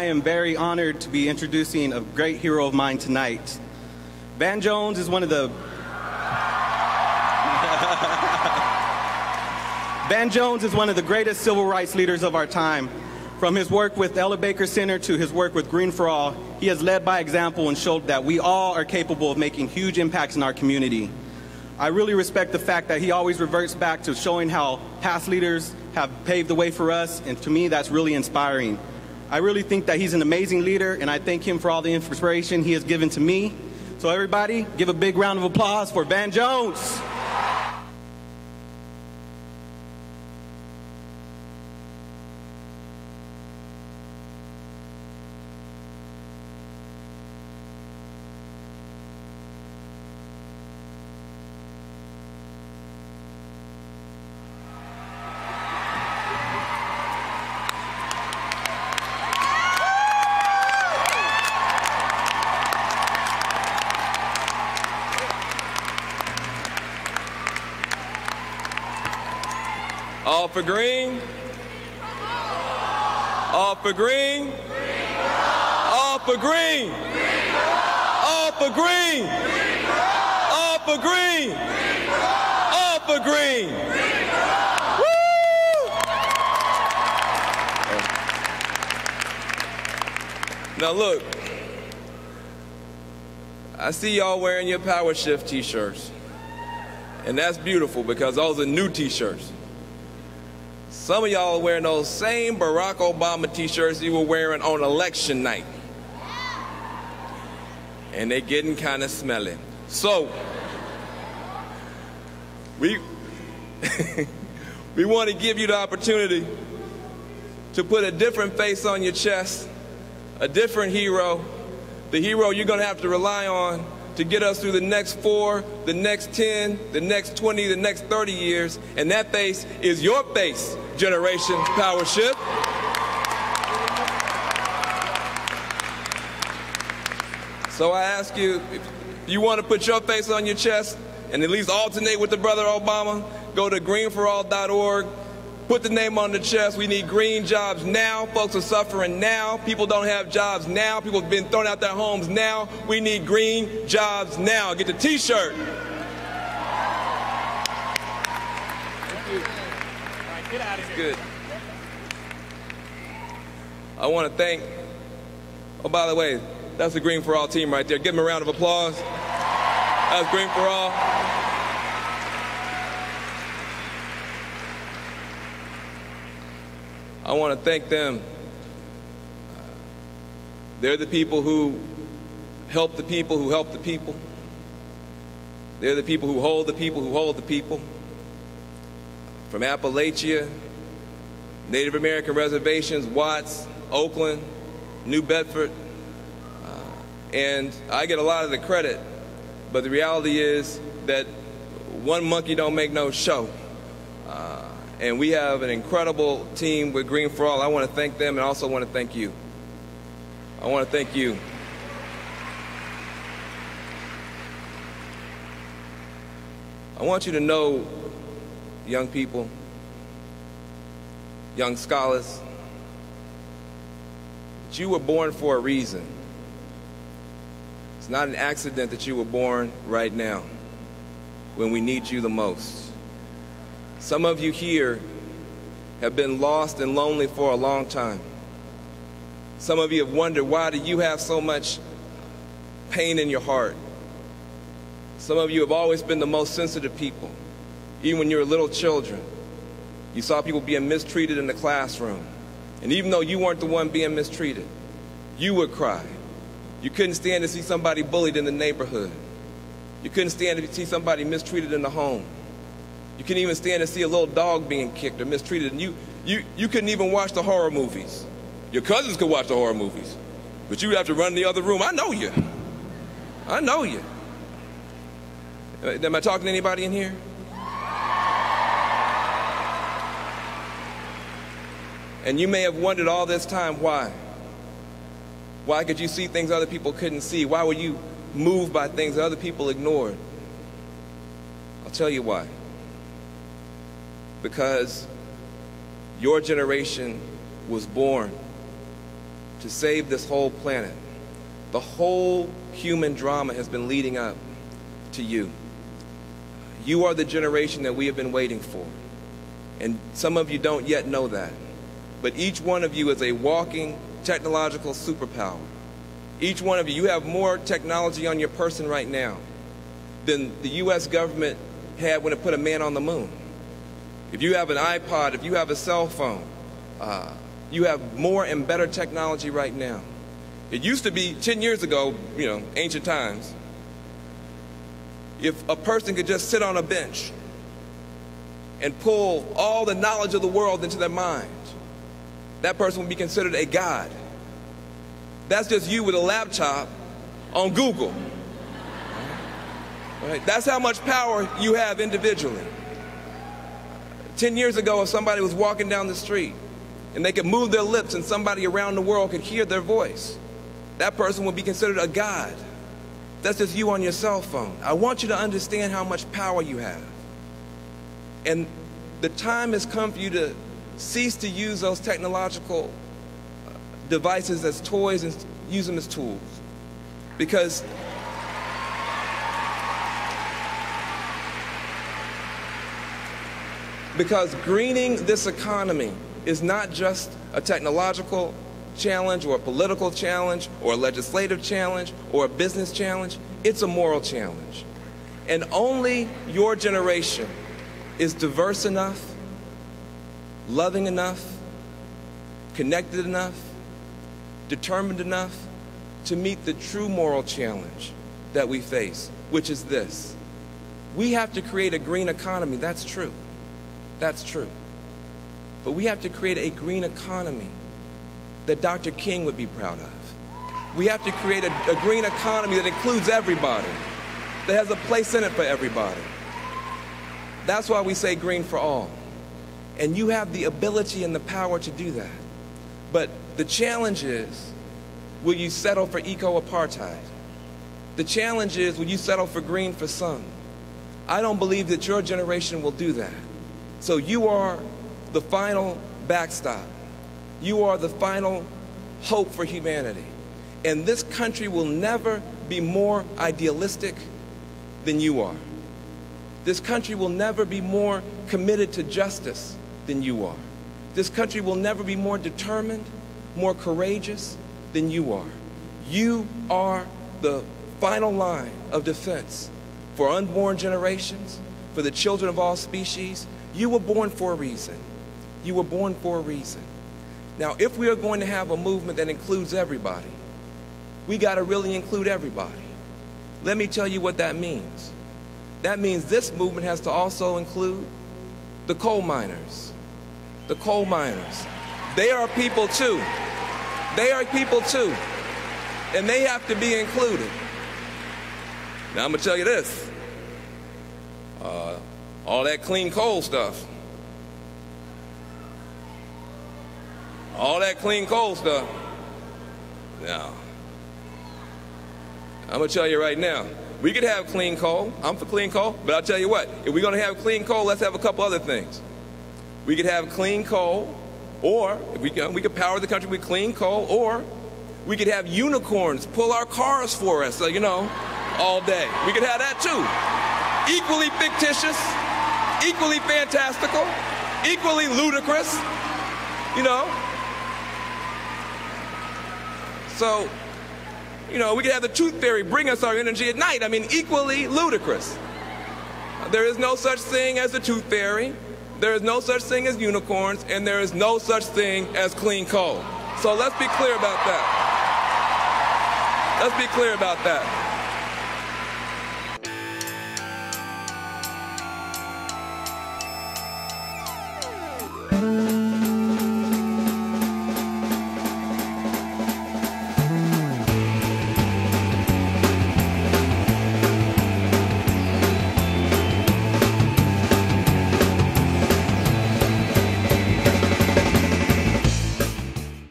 I am very honored to be introducing a great hero of mine tonight. Van Jones is one of the Van Jones is one of the greatest civil rights leaders of our time. From his work with the Ella Baker Center to his work with Green for All, he has led by example and showed that we all are capable of making huge impacts in our community. I really respect the fact that he always reverts back to showing how past leaders have paved the way for us, and to me that's really inspiring. I really think that he's an amazing leader, and I thank him for all the inspiration he has given to me. So everybody, give a big round of applause for Van Jones. All for green. All for green. All for green. All for green. All for green. All for green. Woo! Now look, I see y'all wearing your PowerShift t-shirts. And that's beautiful because those are new t-shirts. Some of y'all are wearing those same Barack Obama t-shirts you were wearing on election night. And they're getting kind of smelly. So, we want to give you the opportunity to put a different face on your chest, a different hero, the hero you're going to have to rely on to get us through the next 4, the next 10, the next 20, the next 30 years, and that face is your face, Generation PowerShift. So I ask you, if you want to put your face on your chest and at least alternate with the brother Obama, go to greenforall.org. Put the name on the chest. We need green jobs now. Folks are suffering now. People don't have jobs now. People have been thrown out their homes now. We need green jobs now. Get the t-shirt. Thank you. All right, get out of here. Good. I want to thank, oh, by the way, that's the Green for All team right there. Give them a round of applause. That's Green for All. I want to thank them. They're the people who help the people who help the people. They're the people who hold the people who hold the people. From Appalachia, Native American reservations, Watts, Oakland, New Bedford. And I get a lot of the credit, but the reality is that one monkey don't make no show. And we have an incredible team with Green for All. I want to thank them, and I also want to thank you. I want to thank you. I want you to know, young people, young scholars, that you were born for a reason. It's not an accident that you were born right now, when we need you the most. Some of you here have been lost and lonely for a long time. Some of you have wondered, why do you have so much pain in your heart? Some of you have always been the most sensitive people. Even when you were little children, you saw people being mistreated in the classroom. And even though you weren't the one being mistreated, you would cry. You couldn't stand to see somebody bullied in the neighborhood. You couldn't stand to see somebody mistreated in the home. You couldn't even stand to see a little dog being kicked or mistreated. And you couldn't even watch the horror movies. Your cousins could watch the horror movies, but you would have to run in the other room. I know you. I know you. Am I talking to anybody in here? And you may have wondered all this time, why? Why could you see things other people couldn't see? Why were you moved by things that other people ignored? I'll tell you why. Because your generation was born to save this whole planet. The whole human drama has been leading up to you. You are the generation that we have been waiting for. And some of you don't yet know that. But each one of you is a walking technological superpower. Each one of you have more technology on your person right now than the U.S. government had when it put a man on the moon. If you have an iPod, if you have a cell phone, you have more and better technology right now. It used to be 10 years ago, ancient times, if a person could just sit on a bench and pull all the knowledge of the world into their mind, that person would be considered a god. That's just you with a laptop on Google. Right? That's how much power you have individually. 10 years ago, if somebody was walking down the street and they could move their lips and somebody around the world could hear their voice, that person would be considered a god. That's just you on your cell phone. I want you to understand how much power you have. And the time has come for you to cease to use those technological devices as toys and use them as tools. Because greening this economy is not just a technological challenge or a political challenge or a legislative challenge or a business challenge. It's a moral challenge. And only your generation is diverse enough, loving enough, connected enough, determined enough to meet the true moral challenge that we face, which is this. We have to create a green economy. That's true. That's true. But we have to create a green economy that Dr. King would be proud of. We have to create a green economy that includes everybody, that has a place in it for everybody. That's why we say green for all. And you have the ability and the power to do that. But the challenge is, will you settle for eco-apartheid? The challenge is, will you settle for green for some? I don't believe that your generation will do that. So you are the final backstop. You are the final hope for humanity. And this country will never be more idealistic than you are. This country will never be more committed to justice than you are. This country will never be more determined, more courageous than you are. You are the final line of defense for unborn generations, for the children of all species. You were born for a reason. You were born for a reason. Now, if we are going to have a movement that includes everybody, we got to really include everybody. Let me tell you what that means. That means this movement has to also include the coal miners. The coal miners. They are people too. They are people too. And they have to be included. Now, I'm going to tell you this. All that clean coal stuff. All that clean coal stuff. Now, I'm going to tell you right now, we could have clean coal. I'm for clean coal, but I'll tell you what, if we're going to have clean coal, let's have a couple other things. We could have clean coal, or if we could power the country with clean coal, or we could have unicorns pull our cars for us, all day. We could have that too. Equally fictitious, equally fantastical, equally ludicrous, So, we could have the tooth fairy bring us our energy at night. Equally ludicrous. There is no such thing as the tooth fairy. There is no such thing as unicorns. And there is no such thing as clean coal. So let's be clear about that. Let's be clear about that.